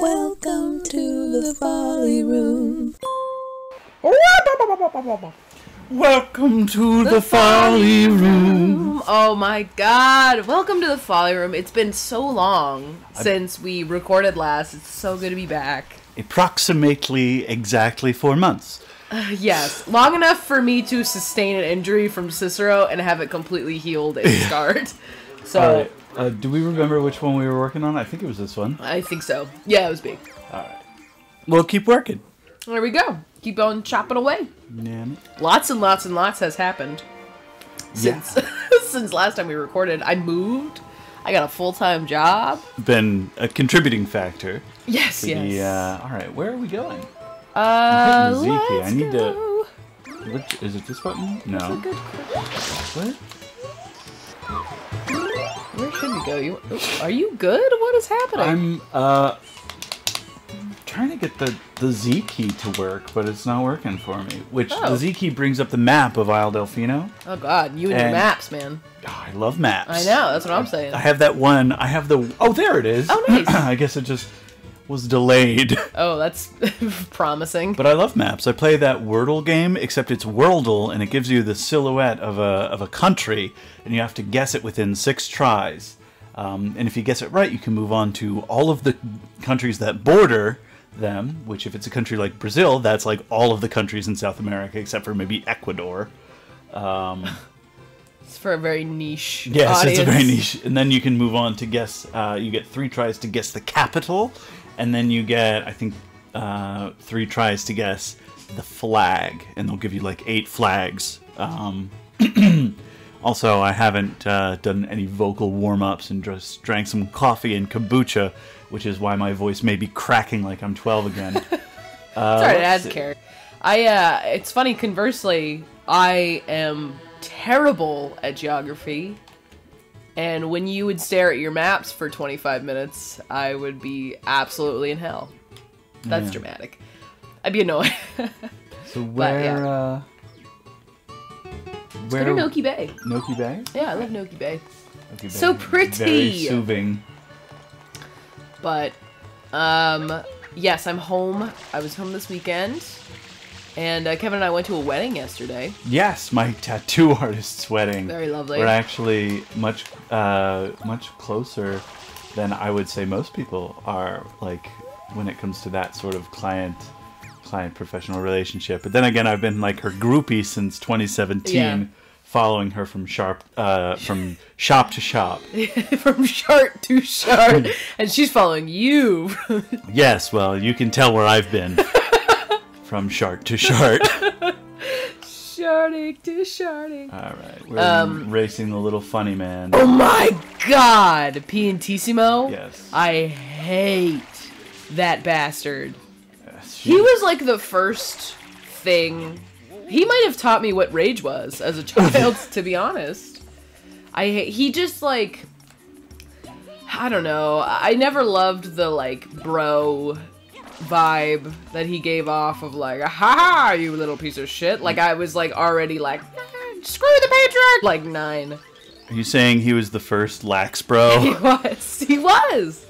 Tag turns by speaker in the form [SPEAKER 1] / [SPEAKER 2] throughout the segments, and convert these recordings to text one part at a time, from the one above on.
[SPEAKER 1] Welcome to the Folly Room.
[SPEAKER 2] Welcome to the Folly Room.
[SPEAKER 1] Oh my god. Welcome to the Folly Room. It's been so long since we recorded last. It's so good to be back.
[SPEAKER 2] Approximately exactly 4 months.
[SPEAKER 1] Yes. Long enough for me to sustain an injury from Cicero and have it completely healed and scarred. So,
[SPEAKER 2] all right. Do we remember which one we were working on? I think it was this one.
[SPEAKER 1] I think so. Yeah, it was big.
[SPEAKER 2] Alright. Well, keep working.
[SPEAKER 1] There we go. Keep on chopping away.
[SPEAKER 2] Yeah.
[SPEAKER 1] Lots and lots and lots has happened since since last time we recorded. I moved. I got a full-time job.
[SPEAKER 2] Been a contributing factor.
[SPEAKER 1] Yes, yes.
[SPEAKER 2] Alright, where are we going?
[SPEAKER 1] Let's
[SPEAKER 2] I need
[SPEAKER 1] go.
[SPEAKER 2] to... Which, is it this button? No.
[SPEAKER 1] That's a good question.
[SPEAKER 2] What?
[SPEAKER 1] Where should we go? Are you good? What is happening?
[SPEAKER 2] I'm trying to get the Z key to work, but it's not working for me. Which the Z key brings up the map of Isle Delfino.
[SPEAKER 1] Oh god, you and your maps, man.
[SPEAKER 2] Oh, I love maps.
[SPEAKER 1] I know, that's what I'm saying.
[SPEAKER 2] I have that one. I have the... Oh, there it is.
[SPEAKER 1] Oh, nice.
[SPEAKER 2] I guess it just was delayed.
[SPEAKER 1] Oh, that's promising.
[SPEAKER 2] But I love maps. I play that Wordle game, except it's Worldle, and it gives you the silhouette of a country, and you have to guess it within 6 tries. And if you guess it right, you can move on to all of the countries that border them, which if it's a country like Brazil, that's like all of the countries in South America, except for maybe Ecuador.
[SPEAKER 1] It's for a very niche
[SPEAKER 2] Yes,
[SPEAKER 1] audience.
[SPEAKER 2] it's a very niche. And then you can move on to guess, you get 3 tries to guess the capital, and then you get, I think, 3 tries to guess the flag, and they'll give you like 8 flags. Also, I haven't done any vocal warm-ups and just drank some coffee and kombucha, which is why my voice may be cracking like I'm 12 again.
[SPEAKER 1] Sorry, it adds character. It's funny, conversely, I am terrible at geography, and when you would stare at your maps for 25 minutes, I would be absolutely in hell. That's dramatic. I'd be annoyed.
[SPEAKER 2] So where,
[SPEAKER 1] Let's go to Noki Bay.
[SPEAKER 2] Noki Bay?
[SPEAKER 1] Yeah, I love Noki Bay.
[SPEAKER 2] Noki Bay.
[SPEAKER 1] So pretty!
[SPEAKER 2] Very soothing.
[SPEAKER 1] But, yes, I'm home. I was home this weekend. And Kevin and I went to a wedding yesterday.
[SPEAKER 2] Yes, my tattoo artist's wedding.
[SPEAKER 1] Very lovely.
[SPEAKER 2] We're actually much closer than I would say most people are, like, when it comes to that sort of client-professional relationship. But then again, I've been, like, her groupie since 2017, following her from shop to shop.
[SPEAKER 1] From shart to shart. And she's following you.
[SPEAKER 2] Yes, well, you can tell where I've been. From shart to shart.
[SPEAKER 1] Sharting to sharting.
[SPEAKER 2] Alright, we're racing the little funny man.
[SPEAKER 1] Oh my god! Piantissimo?
[SPEAKER 2] Yes.
[SPEAKER 1] I hate that bastard.
[SPEAKER 2] Yes,
[SPEAKER 1] He was like the first thing... He might have taught me what rage was as a child, to be honest. He just like... I don't know. I never loved the like bro vibe that he gave off of like, ha, you little piece of shit. Like I was like already like, screw the patriarch! Like 9.
[SPEAKER 2] Are you saying he was the first lax bro?
[SPEAKER 1] He was. He was.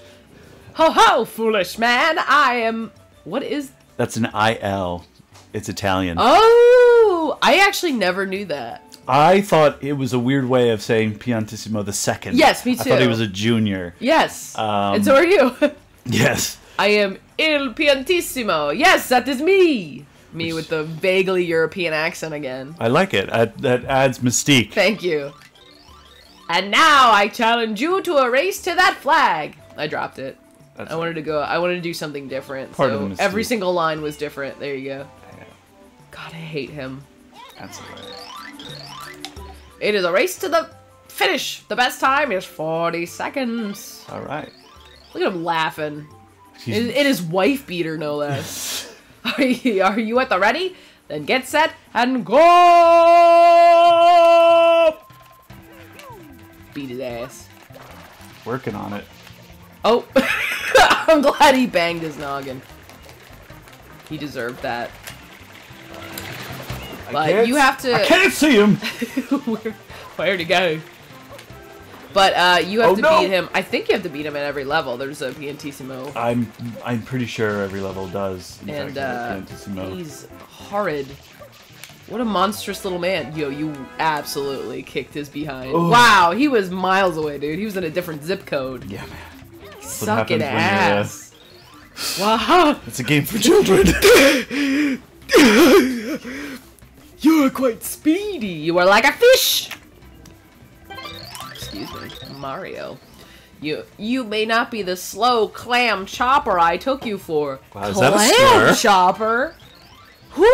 [SPEAKER 1] Ho ho, foolish man. I am... What is...
[SPEAKER 2] That's an IL. It's Italian.
[SPEAKER 1] Oh! I actually never knew that.
[SPEAKER 2] I thought it was a weird way of saying Piantissimo the second.
[SPEAKER 1] Yes, me too.
[SPEAKER 2] I thought he was a junior.
[SPEAKER 1] Yes. And so are you.
[SPEAKER 2] Yes.
[SPEAKER 1] I am Il Piantissimo. Yes, that is me. Me with the vaguely European accent again.
[SPEAKER 2] I like it. That adds mystique.
[SPEAKER 1] Thank you. And now I challenge you to a race to that flag. I dropped it. I wanted to do something different. So every single line was different. There you go.
[SPEAKER 2] Yeah.
[SPEAKER 1] God, I hate him. That's
[SPEAKER 2] right.
[SPEAKER 1] It is a race to the finish. The best time is 40 seconds.
[SPEAKER 2] All right.
[SPEAKER 1] Look at him laughing. It is wife beater, no less. Are you at the ready? Then get set and go! Beat his ass.
[SPEAKER 2] Working on it.
[SPEAKER 1] Oh, I'm glad he banged his noggin. He deserved that. But you have to...
[SPEAKER 2] I can't see him!
[SPEAKER 1] Where'd he go? But you have
[SPEAKER 2] Oh,
[SPEAKER 1] to
[SPEAKER 2] no!
[SPEAKER 1] beat him. I think you have to beat him at every level. There's a Piantissimo.
[SPEAKER 2] I'm pretty sure every level does. In
[SPEAKER 1] And
[SPEAKER 2] fact, Piantissimo.
[SPEAKER 1] he's horrid. What a monstrous little man. Yo, you absolutely kicked his behind.
[SPEAKER 2] Ooh.
[SPEAKER 1] Wow, he was miles away, dude. He was in a different zip code.
[SPEAKER 2] Yeah, man.
[SPEAKER 1] Sucking
[SPEAKER 2] happens
[SPEAKER 1] ass. Wow.
[SPEAKER 2] It's a game for children.
[SPEAKER 1] You are quite speedy. You are like a fish. Excuse me, Mario. You may not be the slow clam chopper I took you for.
[SPEAKER 2] Wow, is that a slur?
[SPEAKER 1] Clam chopper? Who?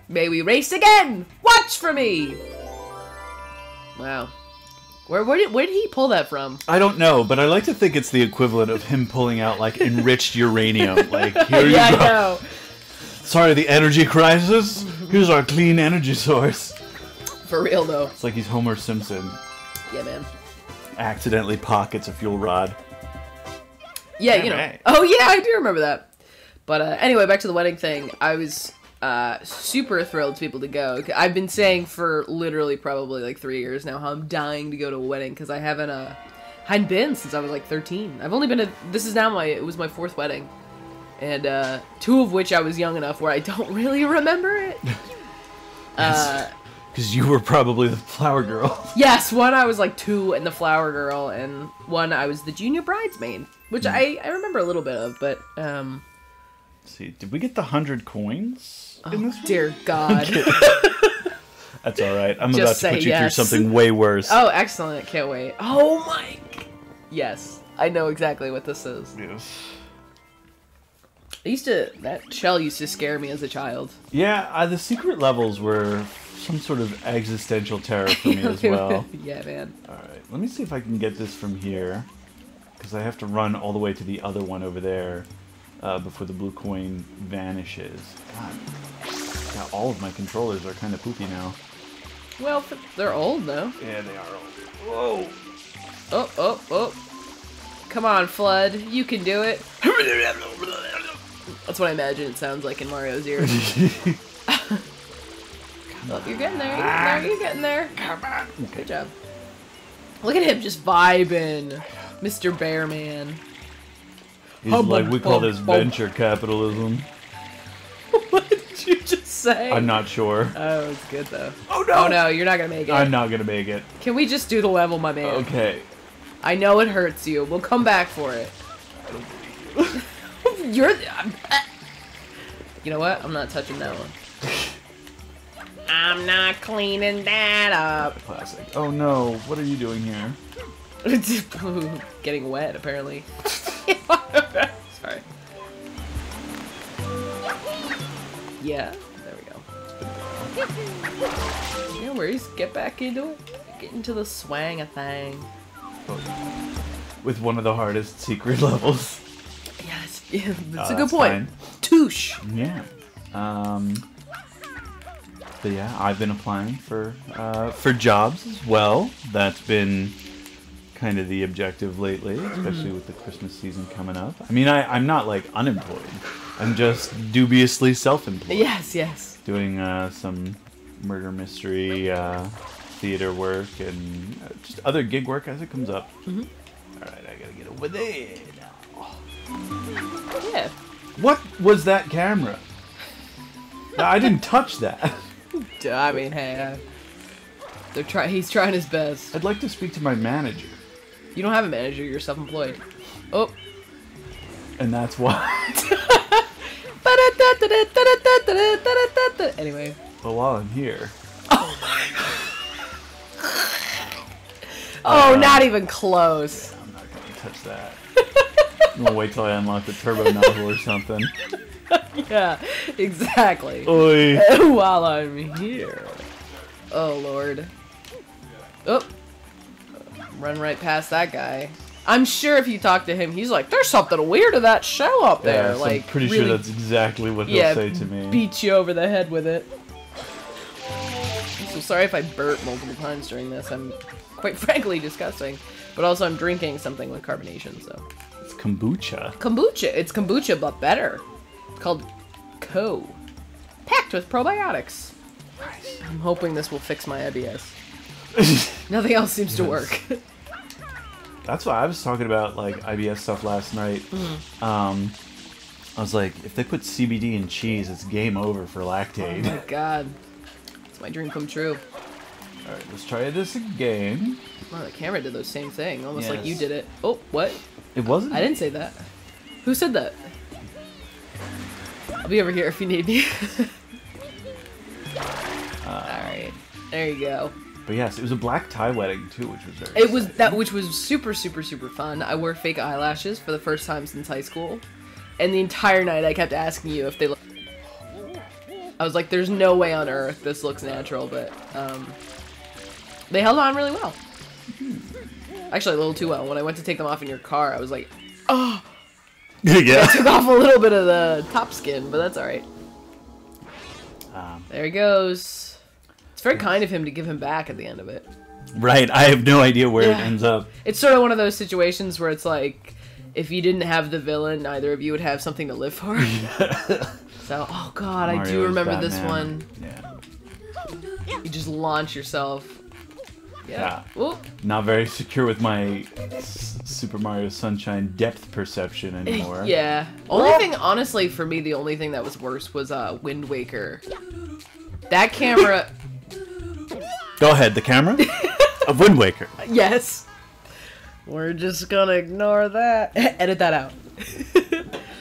[SPEAKER 1] May we race again? Watch for me. Wow. Where did he pull that from?
[SPEAKER 2] I don't know, but I like to think it's the equivalent of him pulling out like enriched uranium. Like, here
[SPEAKER 1] Yeah,
[SPEAKER 2] you go.
[SPEAKER 1] I know.
[SPEAKER 2] Sorry, the energy crisis. Here's our clean energy source.
[SPEAKER 1] For real though.
[SPEAKER 2] It's like he's Homer Simpson.
[SPEAKER 1] Yeah, man.
[SPEAKER 2] Accidentally pockets a fuel rod.
[SPEAKER 1] Yeah, you know.
[SPEAKER 2] Alright.
[SPEAKER 1] Oh yeah, I do remember that. But anyway, back to the wedding thing. I was super thrilled to be able to go. I've been saying for literally probably like 3 years now how I'm dying to go to a wedding because I hadn't been since I was like 13. I've only been to, this is now it was my 4th wedding. And 2 of which I was young enough where I don't really remember it.
[SPEAKER 2] Because you were probably the flower girl.
[SPEAKER 1] Yes, one I was like 2 and the flower girl, and one I was the junior bridesmaid, which I remember a little bit of, but
[SPEAKER 2] Let's see, did we get the 100 coins in this one?
[SPEAKER 1] dear God.
[SPEAKER 2] That's all right. I'm
[SPEAKER 1] Just
[SPEAKER 2] about to
[SPEAKER 1] say
[SPEAKER 2] put you
[SPEAKER 1] yes.
[SPEAKER 2] through something way worse.
[SPEAKER 1] Oh, excellent. Can't wait. Oh my. Yes. I know exactly what this is.
[SPEAKER 2] Yes.
[SPEAKER 1] That shell used to scare me as a child.
[SPEAKER 2] Yeah, the secret levels were some sort of existential terror for me as well.
[SPEAKER 1] Yeah, man.
[SPEAKER 2] All right, let me see if I can get this from here. Because I have to run all the way to the other one over there before the blue coin vanishes. God. Yeah, all of my controllers are kind of poopy now.
[SPEAKER 1] Well, they're old, though.
[SPEAKER 2] Yeah, they are old. Whoa!
[SPEAKER 1] Oh. Come on, Flood. You can do it. That's what I imagine it sounds like in Mario's ear. Oh, you're getting there. You're getting there.
[SPEAKER 2] Come on. Okay.
[SPEAKER 1] Good job. Look at him just vibing. Mr. Bearman.
[SPEAKER 2] He's like, we call this venture capitalism.
[SPEAKER 1] What did you just say?
[SPEAKER 2] I'm not sure.
[SPEAKER 1] Oh, it's good, though.
[SPEAKER 2] Oh, no!
[SPEAKER 1] Oh, no, you're not going to make it.
[SPEAKER 2] I'm not going to make it.
[SPEAKER 1] Can we just do the level, my man?
[SPEAKER 2] Okay.
[SPEAKER 1] I know it hurts you. We'll come back for it. You're... You know what? I'm not touching that one. I'm not cleaning that up.
[SPEAKER 2] Classic. Oh no, what are you doing here?
[SPEAKER 1] Getting wet, apparently. Sorry. Yeah, there we go. No worries, get back into it. Get into the swang of thing.
[SPEAKER 2] With one of the hardest secret levels.
[SPEAKER 1] Yes, yeah, that's a
[SPEAKER 2] That's
[SPEAKER 1] good point.
[SPEAKER 2] fine.
[SPEAKER 1] Touche.
[SPEAKER 2] Yeah. But yeah, I've been applying for jobs as well. That's been kind of the objective lately, especially with the Christmas season coming up. I mean, I'm not like unemployed. I'm just dubiously self-employed.
[SPEAKER 1] Yes.
[SPEAKER 2] Doing some murder mystery theater work and just other gig work as it comes up. All right, I gotta get over there now.
[SPEAKER 1] Yeah.
[SPEAKER 2] What was that camera? I didn't touch that.
[SPEAKER 1] I mean, hey, he's trying his best.
[SPEAKER 2] I'd like to speak to my manager.
[SPEAKER 1] You don't have a manager, you're self-employed. Oh.
[SPEAKER 2] And that's why.
[SPEAKER 1] Anyway.
[SPEAKER 2] But while I'm here.
[SPEAKER 1] Oh my god. Oh, not even close.
[SPEAKER 2] Yeah, I'm not going to touch that. I'm going to wait till I unlock the turbo nozzle or something.
[SPEAKER 1] Yeah, exactly.
[SPEAKER 2] Oi.
[SPEAKER 1] While I'm here. Oh, Lord. Oh. Run right past that guy. I'm sure if you talk to him, he's like, there's something weird to that shell up there.
[SPEAKER 2] Yeah, so
[SPEAKER 1] like,
[SPEAKER 2] I'm pretty
[SPEAKER 1] really,
[SPEAKER 2] sure that's exactly what he'll say to me.
[SPEAKER 1] Beat you over the head with it. I'm so sorry if I burp multiple times during this. I'm quite frankly disgusting. But also I'm drinking something with carbonation, so.
[SPEAKER 2] It's kombucha.
[SPEAKER 1] Kombucha. It's kombucha, but better. It's called Co. Packed with probiotics.
[SPEAKER 2] Nice.
[SPEAKER 1] I'm hoping this will fix my IBS. Nothing else seems to work.
[SPEAKER 2] That's why I was talking about, like, IBS stuff last night. I was like, if they put CBD in cheese, it's game over for Lactate.
[SPEAKER 1] Oh my god. It's my dream come true.
[SPEAKER 2] Alright, let's try this again.
[SPEAKER 1] Oh, the camera did the same thing, almost like
[SPEAKER 2] Yes.
[SPEAKER 1] you did it. Oh, what?
[SPEAKER 2] It wasn't?
[SPEAKER 1] I didn't say that. Who said that? I'll be over here if you need me. Alright, there you go.
[SPEAKER 2] But yes, it was a black tie wedding too, which was very
[SPEAKER 1] It was
[SPEAKER 2] exciting.
[SPEAKER 1] that, which was super fun. I wore fake eyelashes for the first time since high school, and the entire night I kept asking you if they look. I was like, "There's no way on earth this looks natural," but they held on really well. Actually, a little too well. When I went to take them off in your car, I was like, "Oh."
[SPEAKER 2] Yeah.
[SPEAKER 1] I took off a little bit of the top skin, but that's all right. There he goes. It's very kind of him to give him back at the end of it.
[SPEAKER 2] Right, I have no idea where it
[SPEAKER 1] Yeah.
[SPEAKER 2] ends up.
[SPEAKER 1] It's sort of one of those situations where it's like, if you didn't have the villain, neither of you would have something to live for. So, oh god, I do
[SPEAKER 2] Mario is
[SPEAKER 1] remember this
[SPEAKER 2] Batman.
[SPEAKER 1] one.
[SPEAKER 2] Yeah.
[SPEAKER 1] You just launch yourself. Yeah. Oop.
[SPEAKER 2] Not very secure with my Super Mario Sunshine depth perception anymore.
[SPEAKER 1] Yeah. Only thing, honestly, for me, the only thing that was worse was Wind Waker. That camera.
[SPEAKER 2] Go ahead, the camera? Of Wind Waker.
[SPEAKER 1] Yes. We're just gonna ignore that. Edit that out.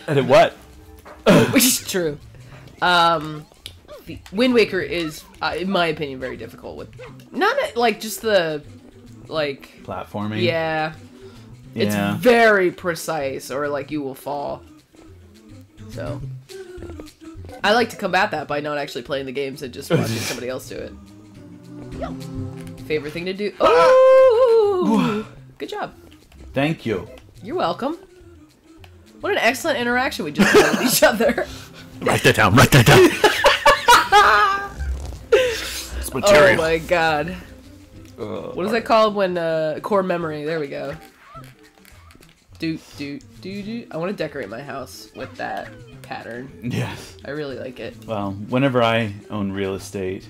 [SPEAKER 2] Edit what?
[SPEAKER 1] Which is true. The Wind Waker is, in my opinion, very difficult with not like just the like
[SPEAKER 2] Platforming.
[SPEAKER 1] Yeah. It's
[SPEAKER 2] Yeah.
[SPEAKER 1] very precise, or like you will fall. So I like to combat that by not actually playing the games and just watching somebody else do it. Favorite thing to do. Oh, good job.
[SPEAKER 2] Thank you.
[SPEAKER 1] You're welcome. What an excellent interaction we just had with each other.
[SPEAKER 2] Write that down. Write that down. It's
[SPEAKER 1] Oh
[SPEAKER 2] material.
[SPEAKER 1] my god. What is that called when core memory? There we go. Do. I want to decorate my house with that pattern.
[SPEAKER 2] Yes.
[SPEAKER 1] I really like it.
[SPEAKER 2] Well, whenever I own real estate,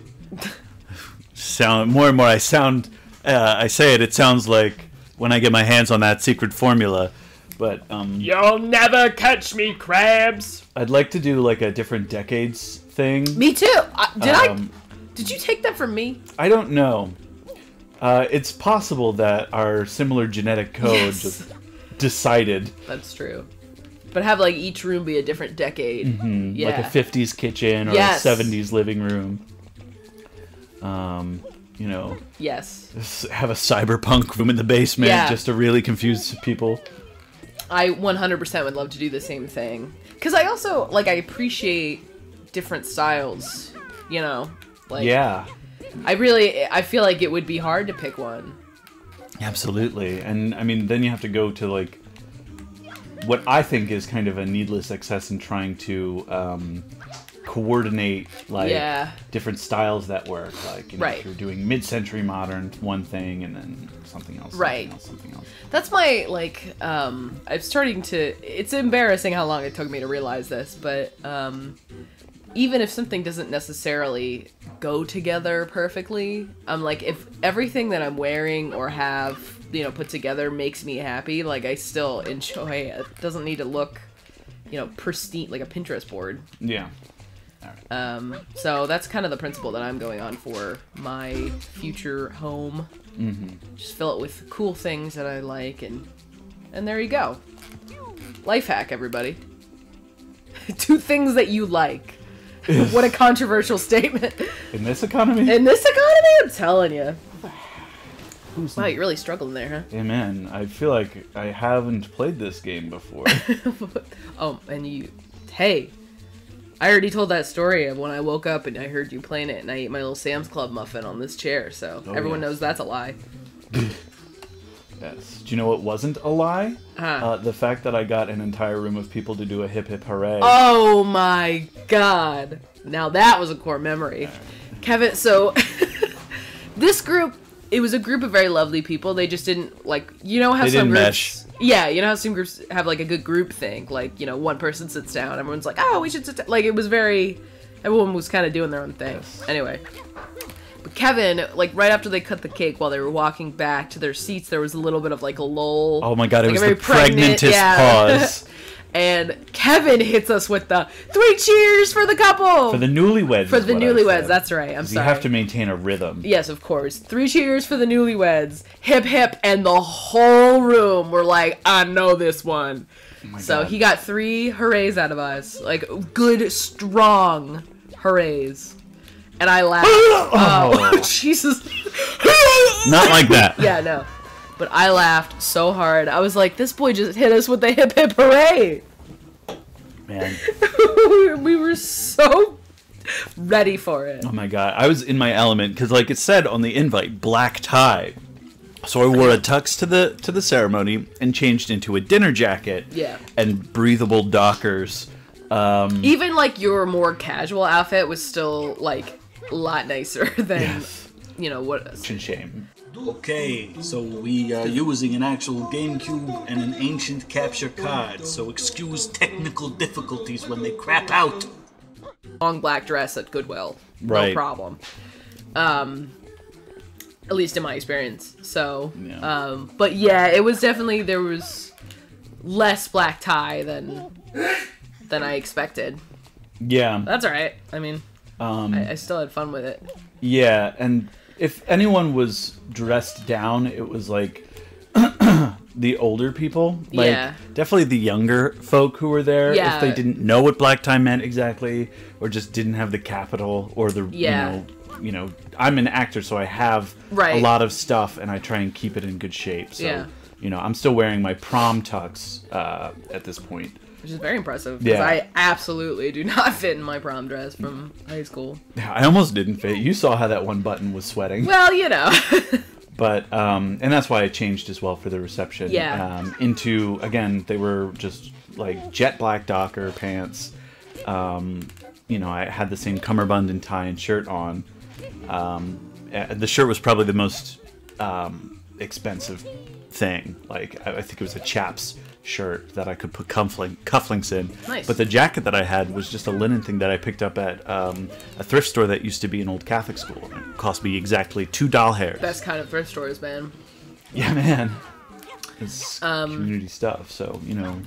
[SPEAKER 2] more and more I say it sounds like when I get my hands on that secret formula. But
[SPEAKER 1] You'll never catch me, crabs.
[SPEAKER 2] I'd like to do like a different decades thing.
[SPEAKER 1] Me too. Did you take that from me?
[SPEAKER 2] I don't know. It's possible that our similar genetic code
[SPEAKER 1] Yes.
[SPEAKER 2] just decided.
[SPEAKER 1] That's true. But have like each room be a different decade. Yeah.
[SPEAKER 2] Like a 50s kitchen or
[SPEAKER 1] Yes.
[SPEAKER 2] a 70s living room. You know,
[SPEAKER 1] Yes.
[SPEAKER 2] have a cyberpunk room in the basement
[SPEAKER 1] Yeah.
[SPEAKER 2] just to really confuse people.
[SPEAKER 1] I 100% would love to do the same thing. Because I also, like, I appreciate different styles, you know? Like,
[SPEAKER 2] Yeah,
[SPEAKER 1] I feel like it would be hard to pick one.
[SPEAKER 2] absolutely. And I mean, then you have to go to like what I think is kind of a needless excess in trying to coordinate like
[SPEAKER 1] Yeah.
[SPEAKER 2] different styles that work. Like, you know,
[SPEAKER 1] Right.
[SPEAKER 2] if you're doing mid-century modern, one thing, and then something else,
[SPEAKER 1] Right.
[SPEAKER 2] something else.
[SPEAKER 1] That's my, like, I'm starting to, it's embarrassing how long it took me to realize this, but, even if something doesn't necessarily go together perfectly, I'm like, if everything that I'm wearing or have, you know, put together makes me happy, like, I still enjoy it. It doesn't need to look, you know, pristine, like a Pinterest board.
[SPEAKER 2] Yeah.
[SPEAKER 1] So that's kind of the principle that I'm going on for my future home. Just fill it with cool things that I like, and there you go. Life hack, everybody. Do things that you like. What a controversial statement.
[SPEAKER 2] In this economy?
[SPEAKER 1] In this economy, I'm telling you. Wow, you're really struggling there,
[SPEAKER 2] Hey man, I feel like I haven't played this game before.
[SPEAKER 1] huh? Oh, and hey, I already told that story of when I woke up and I heard you playing it, and I ate my little Sam's Club muffin on this chair, so everyone
[SPEAKER 2] yes.
[SPEAKER 1] knows that's a lie.
[SPEAKER 2] Yes. Do you know what wasn't a lie?
[SPEAKER 1] Huh.
[SPEAKER 2] The fact that I got an entire room of people to do a hip hip hooray.
[SPEAKER 1] Oh my god. Now that was a core memory. Kevin, so this group, it was a group of very lovely people. They just didn't, like, you know how
[SPEAKER 2] They
[SPEAKER 1] some
[SPEAKER 2] didn't
[SPEAKER 1] groups... Yeah, you know how some groups have, like, a good group thing. Like, you know, one person sits down, everyone's like, oh, we should sit down. Like, it was very... Everyone was kind of doing their own thing.
[SPEAKER 2] Yes.
[SPEAKER 1] Anyway. Kevin, like right after they cut the cake, while they were walking back to their seats, there was a little bit of like a lull.
[SPEAKER 2] Oh my god, it
[SPEAKER 1] like
[SPEAKER 2] was the pregnantest pause.
[SPEAKER 1] And Kevin hits us with the 3 cheers for the couple!
[SPEAKER 2] For the newlyweds.
[SPEAKER 1] For the newlyweds, that's right. I'm sorry.
[SPEAKER 2] You have to maintain a rhythm.
[SPEAKER 1] Yes, of course. 3 cheers for the newlyweds. Hip, hip, and the whole room were like, I know this one. Oh so God. He got 3 hoorays out of us. Like, good, strong hoorays. And I laughed. Oh, Jesus.
[SPEAKER 2] Not like that.
[SPEAKER 1] Yeah, no. But I laughed so hard. I was like, this boy just hit us with the hip hip hooray.
[SPEAKER 2] Man.
[SPEAKER 1] We were so ready for it.
[SPEAKER 2] Oh my god. I was in my element because like it said on the invite, black tie. So I wore a tux to the ceremony and changed into a dinner jacket.
[SPEAKER 1] Yeah. And
[SPEAKER 2] breathable Dockers.
[SPEAKER 1] Even like your more casual outfit was still like a lot nicer than you know what.
[SPEAKER 2] Shame.
[SPEAKER 3] Okay, so we are using an actual GameCube and an ancient capture card, so excuse technical difficulties when they crap out.
[SPEAKER 1] Long black dress at Goodwill.
[SPEAKER 2] Right.
[SPEAKER 1] No problem. At least in my experience. So, but yeah, it was definitely, there was less black tie than I expected.
[SPEAKER 2] Yeah.
[SPEAKER 1] That's alright. I mean, I still had fun with it.
[SPEAKER 2] Yeah, and if anyone was dressed down, it was like the older people. Like, definitely the younger folk who were there.
[SPEAKER 1] Yeah.
[SPEAKER 2] If they didn't know what black tie meant exactly, or just didn't have the capital, or the, you know, I'm an actor, so I have a lot of stuff, and I try and keep it in good shape. So, you know, I'm still wearing my prom tux at this point.
[SPEAKER 1] Which is very impressive, because I absolutely do not fit in my prom dress from high school.
[SPEAKER 2] I almost didn't fit. You saw how that one button was sweating.
[SPEAKER 1] Well, you know.
[SPEAKER 2] But, and that's why I changed as well for the reception.
[SPEAKER 1] Yeah.
[SPEAKER 2] Into, again, they were just, like, jet black Docker pants. You know, I had the same cummerbund and tie and shirt on. The shirt was probably the most expensive thing. Like, I think it was a Chaps shirt that I could put cufflinks in.
[SPEAKER 1] Nice.
[SPEAKER 2] But the jacket that I had was just a linen thing that I picked up at a thrift store that used to be an old Catholic school. It cost me exactly $2 hairs.
[SPEAKER 1] Best kind of thrift stores, man.
[SPEAKER 2] Yeah, man. It's community stuff, so, you know,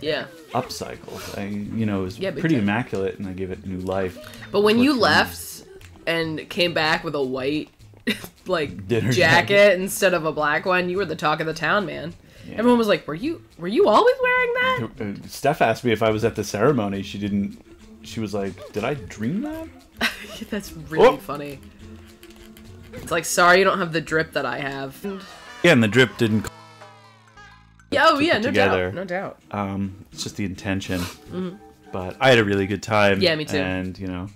[SPEAKER 2] upcycle. You know, it was pretty immaculate, and I gave it new life.
[SPEAKER 1] But when you left and came back with a white, like,
[SPEAKER 2] dinner
[SPEAKER 1] jacket instead of a black one, you were the talk of the town, man. Yeah. Everyone was like, were you always wearing that?
[SPEAKER 2] Steph asked me if I was at the ceremony. She was like, did I dream that?
[SPEAKER 1] That's really funny. It's like, sorry you don't have the drip that I have.
[SPEAKER 2] Yeah, and the drip didn't...
[SPEAKER 1] Oh, yeah, no doubt. No doubt.
[SPEAKER 2] It's just the intention. Mm-hmm. But I had a really good time.
[SPEAKER 1] Yeah, me too.
[SPEAKER 2] And, you know,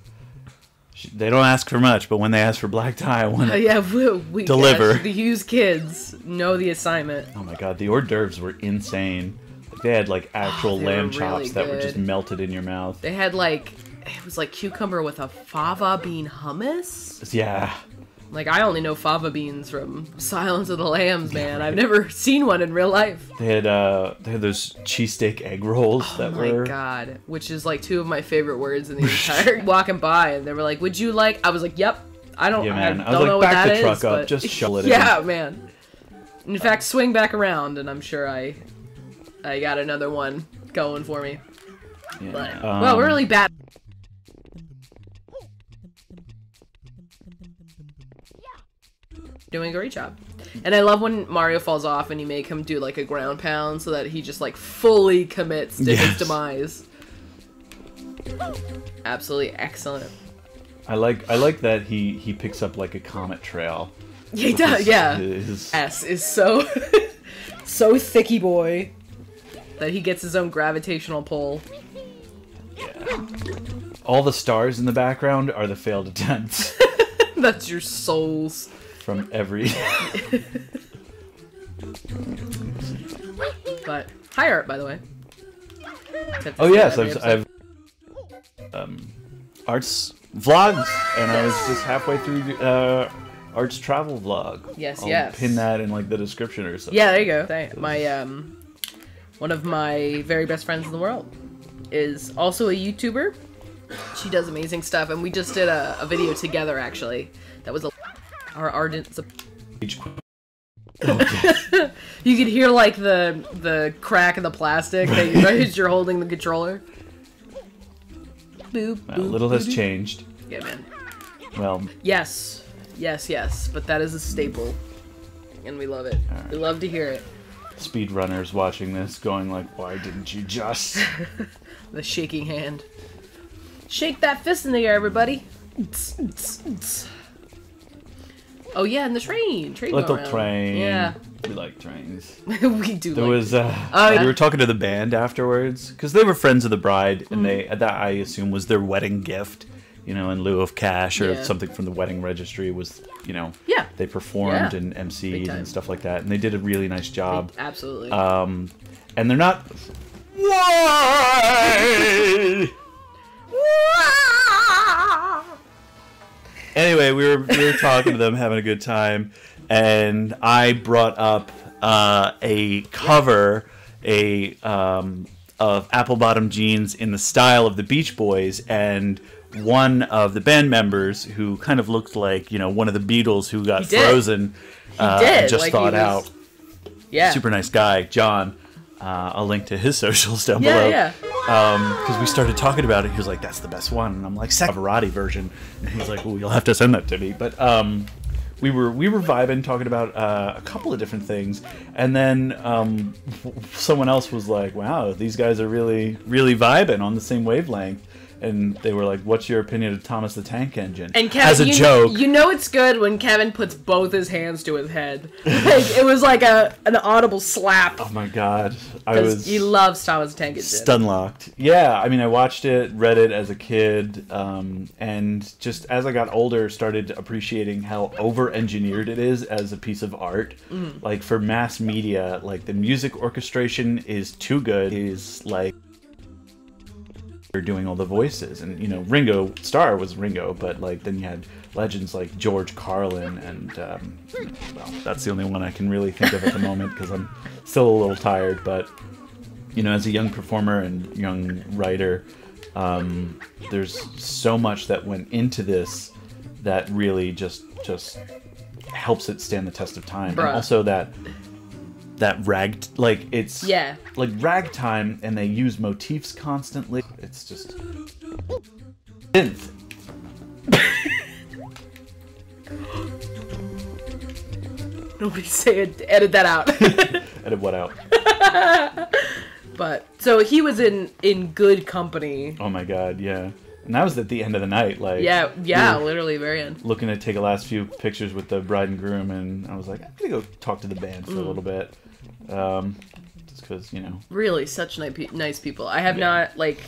[SPEAKER 2] they don't ask for much, but when they ask for black tie, I want to
[SPEAKER 1] we
[SPEAKER 2] deliver.
[SPEAKER 1] The Hughes kids know the assignment.
[SPEAKER 2] Oh my god, the hors d'oeuvres were insane. They had, like, actual lamb chops that were just melted in your mouth.
[SPEAKER 1] They had, like, it was like cucumber with a fava bean hummus?
[SPEAKER 2] Yeah.
[SPEAKER 1] Like, I only know fava beans from Silence of the Lambs, man. I've never seen one in real life.
[SPEAKER 2] They had those cheesesteak egg rolls that were... Oh my
[SPEAKER 1] god. Which is, like, 2 of my favorite words in the entire... Walking by, and they were like, would you like... I was like, yep. I don't know what that is.
[SPEAKER 2] Back the truck up, just shovel it in.
[SPEAKER 1] Yeah, man. In fact, swing back around, and I'm sure I got another one going for me.
[SPEAKER 2] Yeah.
[SPEAKER 1] But, well, we're really bad. Doing a great job. And I love when Mario falls off and you make him do like a ground pound so that he just like fully commits to his demise. Absolutely excellent.
[SPEAKER 2] I like that he picks up like a comet trail.
[SPEAKER 1] Yeah, he does. His S is so so thicky boy that he gets his own gravitational pull.
[SPEAKER 2] Yeah. All the stars in the background are the failed attempts.
[SPEAKER 1] That's your souls.
[SPEAKER 2] From every...
[SPEAKER 1] But, hi art, by the way.
[SPEAKER 2] Oh yes, I've Art's vlogs, and I was just halfway through Art's travel vlog.
[SPEAKER 1] Yes,
[SPEAKER 2] I'll pin that in like the description or something.
[SPEAKER 1] Yeah, there you go. My one of my very best friends in the world is also a YouTuber. She does amazing stuff, and we just did a video together actually. That was a Our ardent.
[SPEAKER 2] Okay.
[SPEAKER 1] You could hear like the crack of the plastic as you're holding the controller. Boop,
[SPEAKER 2] Well, little has changed.
[SPEAKER 1] Yeah, man.
[SPEAKER 2] Well,
[SPEAKER 1] Yes, but that is a staple, and we love it.
[SPEAKER 2] Right.
[SPEAKER 1] We love to hear it.
[SPEAKER 2] speedrunners watching this going like, why didn't you just...
[SPEAKER 1] The shaking hand. Shake that fist in the air, everybody. Oh yeah, and the train
[SPEAKER 2] Little
[SPEAKER 1] going around.
[SPEAKER 2] train.
[SPEAKER 1] Yeah.
[SPEAKER 2] We like trains.
[SPEAKER 1] We do.
[SPEAKER 2] There
[SPEAKER 1] like
[SPEAKER 2] was,
[SPEAKER 1] yeah.
[SPEAKER 2] we were talking to the band afterwards, because they were friends of the bride, and that I assume was their wedding gift, you know, in lieu of cash or something from the wedding registry was, you know, they performed and MC'd and stuff like that, and they did a really nice job.
[SPEAKER 1] Absolutely.
[SPEAKER 2] And they're not... Why? Anyway, we were talking to them, having a good time, and I brought up a cover of apple bottom jeans in the style of the Beach Boys, and one of the band members who kind of looked like, you know, one of the Beatles who got frozen, just
[SPEAKER 1] like
[SPEAKER 2] thawed out.
[SPEAKER 1] Yeah.
[SPEAKER 2] Super nice guy, John. I'll link to his socials down below.
[SPEAKER 1] Yeah.
[SPEAKER 2] Because we started talking about it. He was like, that's the best one. And I'm like, Pavarotti version. And he's like, well, you'll have to send that to me. But we were vibing, talking about a couple of different things. And then someone else was like, wow, these guys are really, really vibing on the same wavelength. And they were like, what's your opinion of Thomas the Tank Engine?
[SPEAKER 1] And Kevin,
[SPEAKER 2] as a joke.
[SPEAKER 1] You know it's good when Kevin puts both his hands to his head. Like, it was like an audible slap.
[SPEAKER 2] Oh my god.
[SPEAKER 1] He loves Thomas the Tank Engine.
[SPEAKER 2] Stun-locked. Yeah, I mean, I watched it, read it as a kid, and just as I got older, started appreciating how over-engineered it is as a piece of art. Like, for mass media, like, the music orchestration is too good. It is, like... doing all the voices, and you know, Ringo Starr was Ringo, but like then you had legends like George Carlin, and well, that's the only one I can really think of at the moment because I'm still a little tired. But you know, as a young performer and young writer, there's so much that went into this that really just helps it stand the test of time. And also that rag, like it's like ragtime, and they use motifs constantly. It's just synth.
[SPEAKER 1] Nobody say it. Edit that out.
[SPEAKER 2] Edit what out?
[SPEAKER 1] But so he was in good company.
[SPEAKER 2] Oh my god, yeah. And that was at the end of the night, like
[SPEAKER 1] literally very end.
[SPEAKER 2] Looking to take a last few pictures with the bride and groom, and I was like, I'm gonna go talk to the band for a little bit. Just because, you know.
[SPEAKER 1] Really, such nice people. I have not, like,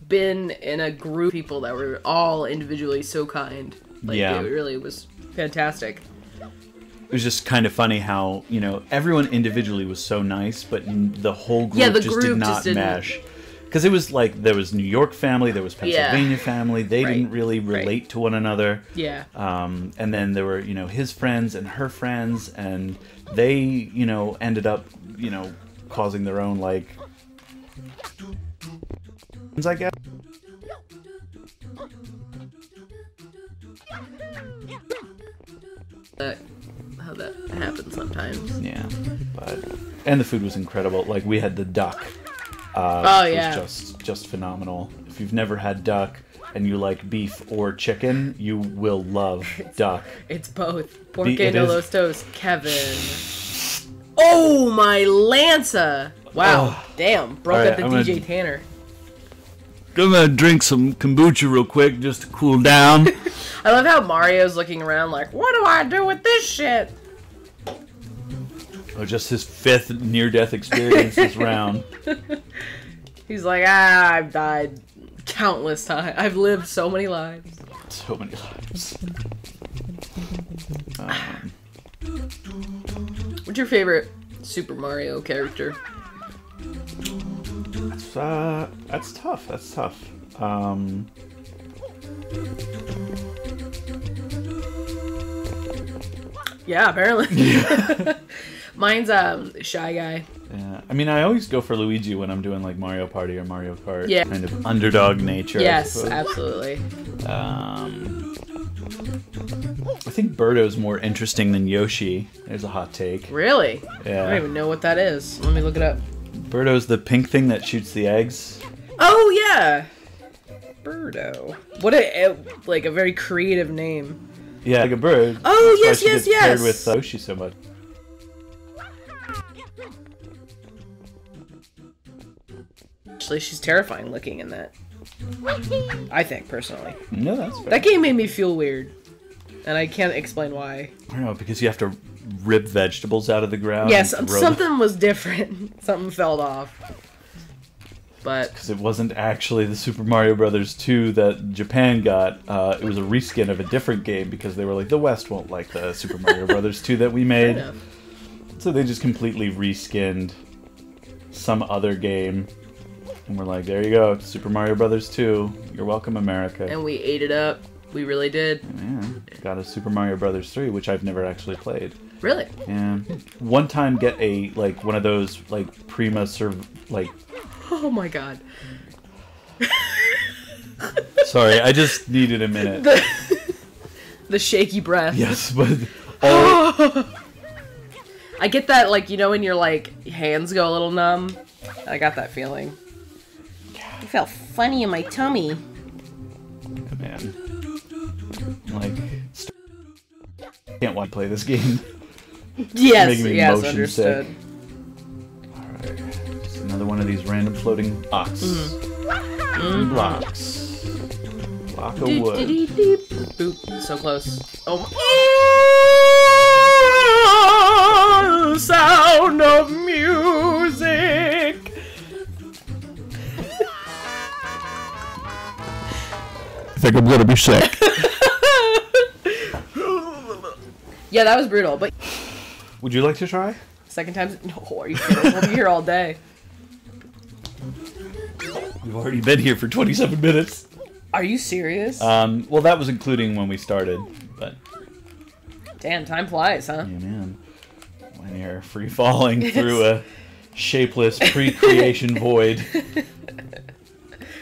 [SPEAKER 1] been in a group of people that were all individually so kind. Like, it really was fantastic.
[SPEAKER 2] It was just kind of funny how, you know, everyone individually was so nice, but the whole group just did not mesh. Because it was like, there was New York family, there was Pennsylvania family, they didn't really relate to one another.
[SPEAKER 1] Yeah.
[SPEAKER 2] And then there were, you know, his friends and her friends, and they, you know, ended up, you know, causing their own, like, I guess.
[SPEAKER 1] How that happens sometimes.
[SPEAKER 2] Yeah, and the food was incredible. Like, we had the duck. It was just phenomenal. If you've never had duck and you like beef or chicken, you will love duck.
[SPEAKER 1] It's both. Porque no los dos, Kevin. Oh, my Lanza! Wow, damn. Broke up the DJ Tanner.
[SPEAKER 2] I'm gonna drink some kombucha real quick just to cool down.
[SPEAKER 1] I love how Mario's looking around like, what do I do with this shit?
[SPEAKER 2] Oh, just his 5th near-death experience this round.
[SPEAKER 1] He's like, I've died countless times. I've lived so many lives.
[SPEAKER 2] So many lives.
[SPEAKER 1] What's your favorite Super Mario character?
[SPEAKER 2] That's tough. That's tough.
[SPEAKER 1] Yeah, apparently. Mine's Shy Guy.
[SPEAKER 2] Yeah, I mean, I always go for Luigi when I'm doing like Mario Party or Mario Kart.
[SPEAKER 1] Yeah.
[SPEAKER 2] Kind of underdog nature.
[SPEAKER 1] Yes, absolutely.
[SPEAKER 2] I think Birdo's more interesting than Yoshi. There's a hot take.
[SPEAKER 1] Really?
[SPEAKER 2] Yeah.
[SPEAKER 1] I don't even know what that is. Let me look it up.
[SPEAKER 2] Birdo's the pink thing that shoots the eggs.
[SPEAKER 1] Oh, yeah! Birdo. What a very creative name.
[SPEAKER 2] Yeah, like a bird.
[SPEAKER 1] Oh,
[SPEAKER 2] That's why
[SPEAKER 1] yes,
[SPEAKER 2] she gets paired
[SPEAKER 1] yes!
[SPEAKER 2] with Yoshi so much.
[SPEAKER 1] Actually, she's terrifying looking in that. I think, personally.
[SPEAKER 2] No, that's fair.
[SPEAKER 1] That game made me feel weird. And I can't explain why.
[SPEAKER 2] I don't know, because you have to rip vegetables out of the ground.
[SPEAKER 1] Yes,
[SPEAKER 2] and throw
[SPEAKER 1] something was different. Something fell off. But...
[SPEAKER 2] Because it wasn't actually the Super Mario Brothers 2 that Japan got. It was a reskin of a different game because they were like, the West won't like the Super Mario Brothers 2 that we made.
[SPEAKER 1] Fair enough.
[SPEAKER 2] So they just completely reskinned some other game. And we're like, there you go, Super Mario Brothers 2. You're welcome, America.
[SPEAKER 1] And we ate it up. We really did.
[SPEAKER 2] Yeah, got a Super Mario Brothers 3, which I've never actually played.
[SPEAKER 1] Really?
[SPEAKER 2] Yeah. One time get a, one of those, Prima
[SPEAKER 1] Oh my god.
[SPEAKER 2] Sorry, I just needed a minute.
[SPEAKER 1] The shaky breath.
[SPEAKER 2] Yes, but... all...
[SPEAKER 1] I get that, when your, hands go a little numb. I got that feeling. I felt funny in my tummy.
[SPEAKER 2] Man. Can't want to play this game.
[SPEAKER 1] Yes,
[SPEAKER 2] Making me
[SPEAKER 1] yes,
[SPEAKER 2] motion
[SPEAKER 1] understood.
[SPEAKER 2] sick. Alright. Just another one of these random floating blocks. Blocks. Block of wood.
[SPEAKER 1] Boop. So close. Oh. Sound of music.
[SPEAKER 2] I think I'm gonna be sick.
[SPEAKER 1] Yeah, that was brutal, but...
[SPEAKER 2] Would you like to try?
[SPEAKER 1] Second time... No, are you kidding? We'll be here all day.
[SPEAKER 2] We've already been here for 27 minutes.
[SPEAKER 1] Are you serious?
[SPEAKER 2] Well, that was including when we started, but...
[SPEAKER 1] Damn, time flies, huh?
[SPEAKER 2] Yeah, man. When you're free-falling through a shapeless pre-creation void.
[SPEAKER 1] What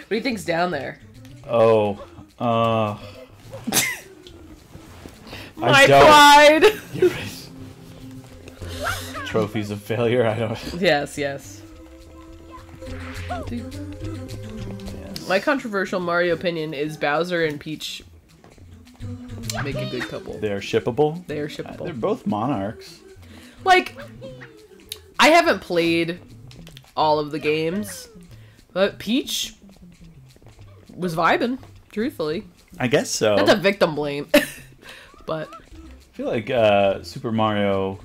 [SPEAKER 1] do you think's down there?
[SPEAKER 2] Oh,
[SPEAKER 1] My pride!
[SPEAKER 2] You're right. Trophies of failure, I don't...
[SPEAKER 1] Yes, yes. My controversial Mario opinion is Bowser and Peach make a good couple.
[SPEAKER 2] They're shippable?
[SPEAKER 1] They are shippable.
[SPEAKER 2] They're both monarchs.
[SPEAKER 1] I haven't played all of the games, but Peach was vibing, truthfully.
[SPEAKER 2] I guess so.
[SPEAKER 1] Not to victim blame, but...
[SPEAKER 2] I feel like Super Mario,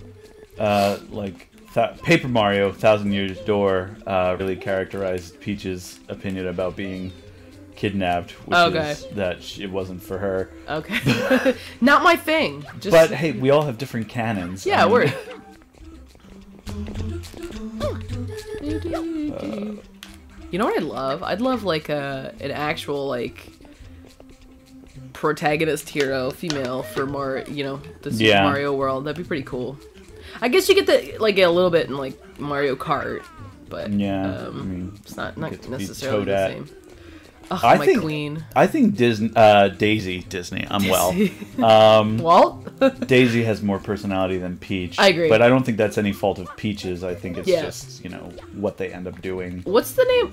[SPEAKER 2] Paper Mario, 1,000 Years Door, really characterized Peach's opinion about being kidnapped, which is that it wasn't for her.
[SPEAKER 1] Okay. Not my thing. Just...
[SPEAKER 2] But hey, we all have different canons.
[SPEAKER 1] Yeah, word. You know what I'd love? I'd love an actual protagonist hero, female for more, the Super Mario world. That'd be pretty cool. I guess you get that a little bit in Mario Kart, but
[SPEAKER 2] yeah,
[SPEAKER 1] it's not necessarily the same. Oh,
[SPEAKER 2] I think
[SPEAKER 1] queen.
[SPEAKER 2] I think Disney. I'm well.
[SPEAKER 1] Walt?
[SPEAKER 2] Daisy has more personality than Peach.
[SPEAKER 1] I agree,
[SPEAKER 2] but I don't think that's any fault of Peach's. I think it's just what they end up doing.
[SPEAKER 1] What's the name?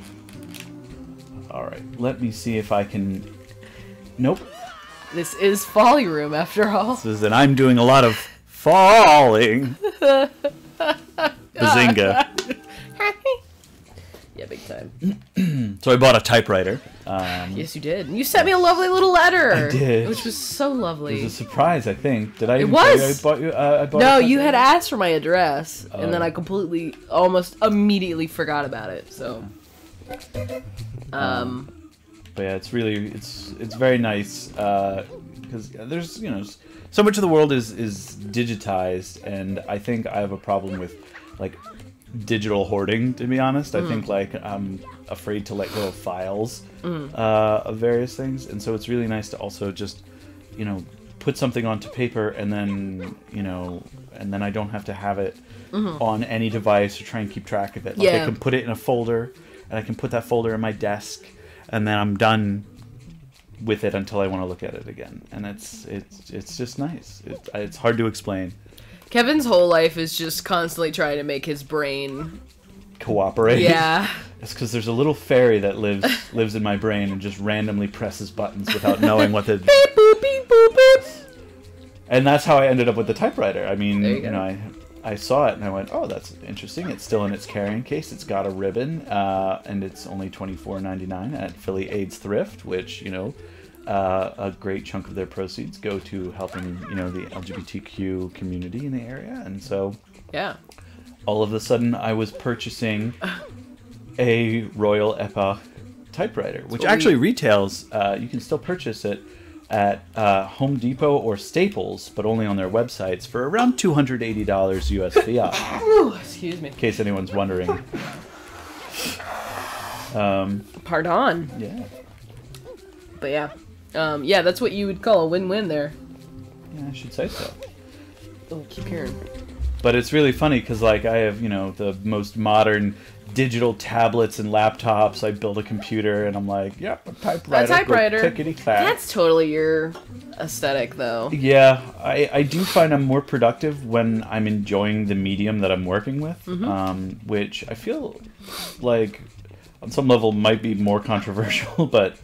[SPEAKER 2] All right, let me see if I can. Nope.
[SPEAKER 1] This is Folly Room, after all.
[SPEAKER 2] This is, and I'm doing a lot of falling. Bazinga.
[SPEAKER 1] Yeah, big time.
[SPEAKER 2] So I bought a typewriter.
[SPEAKER 1] Yes, you did. And you sent me a lovely little letter.
[SPEAKER 2] I did.
[SPEAKER 1] Which was so lovely.
[SPEAKER 2] It was a surprise, I think. Did I?
[SPEAKER 1] It
[SPEAKER 2] even
[SPEAKER 1] was.
[SPEAKER 2] Tell you I bought you.
[SPEAKER 1] No, you had asked for my address, and then I completely, almost immediately forgot about it. So.
[SPEAKER 2] But yeah, it's really it's very nice because there's so much of the world is digitized, and I think I have a problem with digital hoarding, to be honest. I think I'm afraid to let go of files of various things, and so it's really nice to also just put something onto paper, and then and then I don't have to have it on any device or try and keep track of it. I can put it in a folder, and I can put that folder in my desk, and then I'm done with it until I want to look at it again, and it's just nice. It's hard to explain.
[SPEAKER 1] Kevin's whole life is just constantly trying to make his brain
[SPEAKER 2] cooperate.
[SPEAKER 1] Yeah.
[SPEAKER 2] It's because there's a little fairy that lives in my brain and just randomly presses buttons without knowing what the beep boop beep boop beep. And that's how I ended up with the typewriter. I mean, you know, I saw it and I went, oh, that's interesting. It's still in its carrying case. It's got a ribbon, and it's only $24.99 at Philly AIDS Thrift, which, you know, a great chunk of their proceeds go to helping, you know, the LGBTQ community in the area. And so,
[SPEAKER 1] yeah,
[SPEAKER 2] all of a sudden, I was purchasing a Royal Epoch typewriter, which actually retails. You can still purchase it at Home Depot or Staples, but only on their websites for around $280 US fiat.
[SPEAKER 1] Ooh, excuse me.
[SPEAKER 2] In case anyone's wondering.
[SPEAKER 1] Pardon.
[SPEAKER 2] Yeah.
[SPEAKER 1] But yeah. Yeah, that's what you would call a win-win there.
[SPEAKER 2] Yeah, I should say so.
[SPEAKER 1] Oh, keep hearing.
[SPEAKER 2] But it's really funny because, like, I have, you know, the most modern digital tablets and laptops. I build a computer and I'm like, yep, a typewriter.
[SPEAKER 1] A typewriter.
[SPEAKER 2] Tickety-clack.
[SPEAKER 1] That's totally your aesthetic, though.
[SPEAKER 2] Yeah, I do find I'm more productive when I'm enjoying the medium that I'm working with, which I feel like on some level might be more controversial, but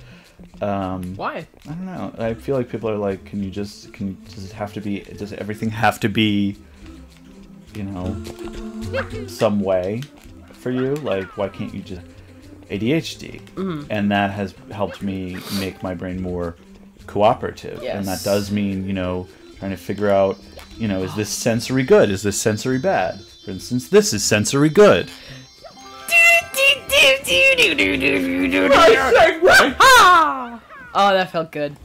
[SPEAKER 1] why?
[SPEAKER 2] I don't know. I feel like people are like, does everything have to be, you know, some way for you? Like, why can't you just ADHD? And that has helped me make my brain more cooperative.
[SPEAKER 1] Yes.
[SPEAKER 2] And that does mean, you know, trying to figure out, you know, is this sensory good? Is this sensory bad? For instance, this is sensory good.
[SPEAKER 1] Oh, that felt good.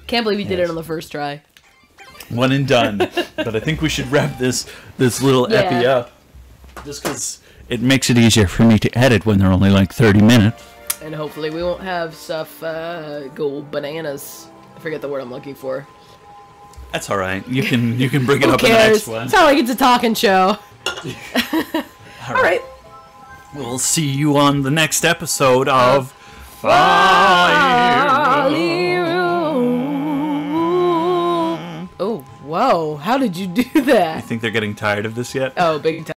[SPEAKER 1] Can't believe you did it on the first try.
[SPEAKER 2] One and done. But I think we should wrap this little epi up. Just because it makes it easier for me to edit when they're only like 30 minutes.
[SPEAKER 1] And hopefully we won't have stuff go bananas. I forget the word I'm looking for.
[SPEAKER 2] That's all right. You can bring it
[SPEAKER 1] Who
[SPEAKER 2] up
[SPEAKER 1] cares?
[SPEAKER 2] in the next one.
[SPEAKER 1] It's not like it's a talking show. All right.
[SPEAKER 2] We'll see you on the next episode of Folly.
[SPEAKER 1] Oh, whoa. How did you do that?
[SPEAKER 2] You think they're getting tired of this yet?
[SPEAKER 1] Oh, big time.